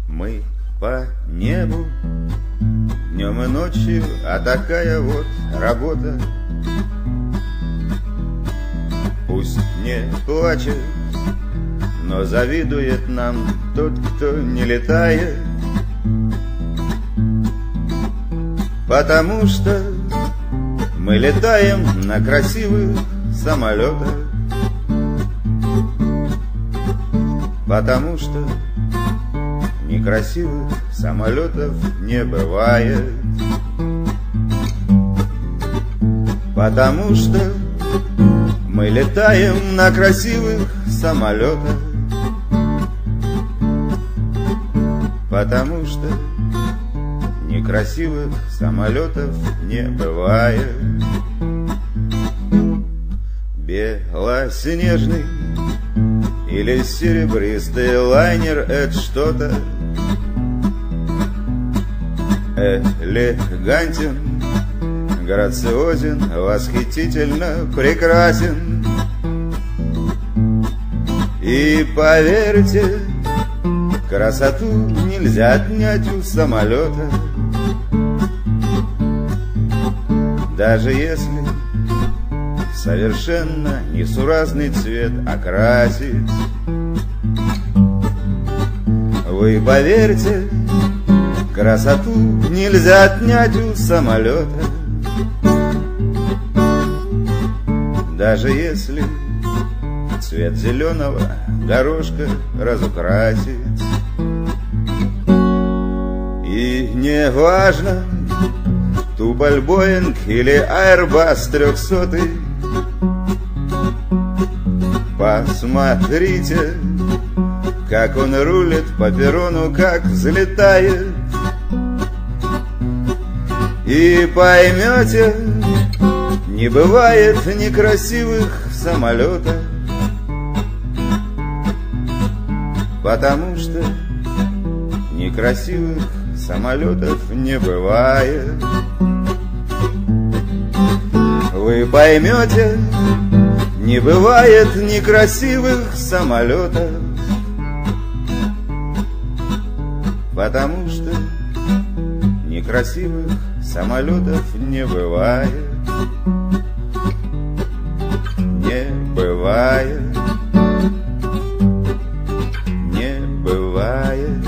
Мы по небу днем и ночью, а такая вот работа. Пусть не плачет, но завидует нам тот, кто не летает. Потому что мы летаем на красивых самолетах. Потому что некрасивых самолетов не бывает. Потому что мы летаем на красивых самолетах. Потому что некрасивых самолетов не бывает. Белоснежный или серебристый лайнер — это что-то. Элегантен, грациозен, восхитительно прекрасен. И поверьте, красоту нельзя отнять у самолета. Даже если совершенно несуразный цвет окрасить. Вы поверьте, красоту нельзя отнять у самолета. Даже если цвет зеленого горошка разукрасить. И не важно, Туполь Боинг или Airbus 300. Посмотрите, как он рулит по перрону, как взлетает. И поймете, не бывает некрасивых самолетов. Потому что некрасивых самолетов не бывает. Вы поймете, не бывает некрасивых самолетов. Потому что некрасивых самолетов не бывает. Не бывает. Не бывает.